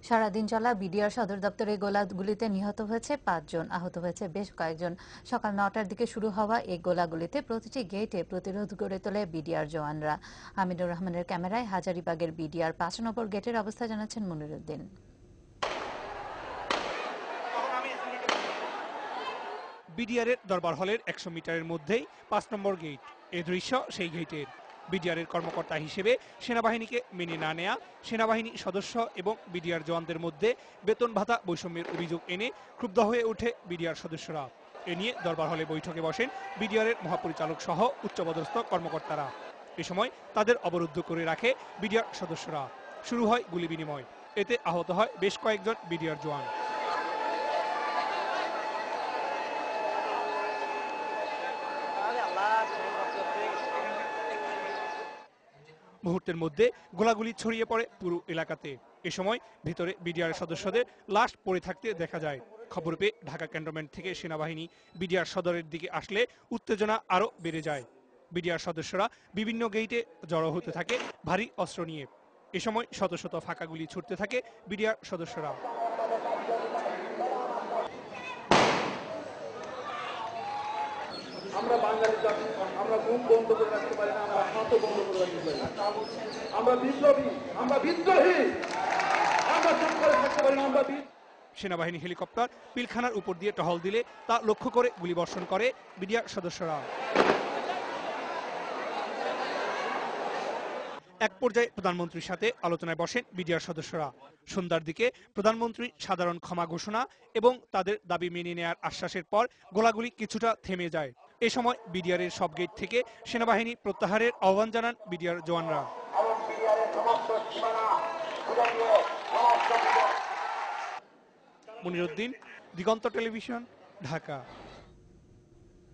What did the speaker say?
সারাদিন চলা বিডিআর সদর দপ্তরের গোলাগুলিতে নিহত হয়েছে ৫ জন, আহত হয়েছে বেশ কয়েকজন। সকাল ৯টার দিকে শুরু হওয়া এই গোলাগুলিতে প্রতিটি গেটে প্রতিরোধ গড়ে তোলে বিডিআর জওয়ানরা। হামিদুর রহমানের ক্যামেরায় হাজারীবাগের বিডিআর ৫ নম্বর গেটের অবস্থা জানাচ্ছেন মনিরুদ্দিন। বিডিআরের দরবার হলের ১০০ মিটারের মধ্যেই ৫ নম্বর গেট। এই দৃশ্য সেই গেটের। বিডিআরের কর্মকর্তা হিসেবে সেনাবাহিনীকে মেনে না নেয়া, সেনাবাহিনী সদস্য এবং বিডিআর জওয়ানদের মধ্যে বেতন ভাতা বৈষম্যের অভিযোগ এনে ক্ষুব্ধ হয়ে ওঠে বিডিআর সদস্যরা। এ নিয়ে দরবার হলে বৈঠকে বসেন বিডিআরের মহাপরিচালক সহ উচ্চপদস্থ কর্মকর্তারা। এ সময় তাদের অবরুদ্ধ করে রাখে বিডিআর সদস্যরা। শুরু হয় গুলি বিনিময়। এতে আহত হয় বেশ কয়েকজন বিডিআর জওয়ান। মুহূর্তের মধ্যে গোলাগুলি ছড়িয়ে পড়ে পুরো এলাকাতে। এ সময় ভিতরে বিডিআর সদস্যদের লাশ পড়ে থাকতে দেখা যায়। খবর পেয়ে ঢাকা ক্যান্টনমেন্ট থেকে সেনাবাহিনী বিডিআর সদরের দিকে আসলে উত্তেজনা আরও বেড়ে যায়। বিডিআর সদস্যরা বিভিন্ন গেইটে জড়ো হতে থাকে ভারী অস্ত্র নিয়ে। এ সময় শত শত ফাঁকা গুলি ছুটতে থাকে বিডিআর সদস্যরা। আমরা বাঙালি জাতি, আমরা মুখ বন্ধ করে রাখতে পারি না, আমরা হাতও বন্ধ করে রাখতে পারি না। আমরা বিপ্লবী, আমরা বিদ্রোহী, আমরা চুপ করে থাকতে পারি না। আমরা সেনাবাহিনী হেলিকপ্টার পিলখানার উপর দিয়ে টহল দিলে তা লক্ষ্য করে গুলিবর্ষণ করে বিডিআর সদস্যরা। এক পর্যায়ে প্রধানমন্ত্রীর সাথে আলোচনায় বসেন বিডিআর সদস্যরা। সন্ধ্যার দিকে প্রধানমন্ত্রী সাধারণ ক্ষমা ঘোষণা এবং তাদের দাবি মেনে নেওয়ার আশ্বাসের পর গোলাগুলি কিছুটা থেমে যায়। এ সময় বিডিআরের সব গেট থেকে সেনাবাহিনী প্রত্যাহারের আহ্বান জানান বিডিআর জওয়ানরা। মনিরুদ্দিন, দিগন্ত টেলিভিশন, ঢাকা।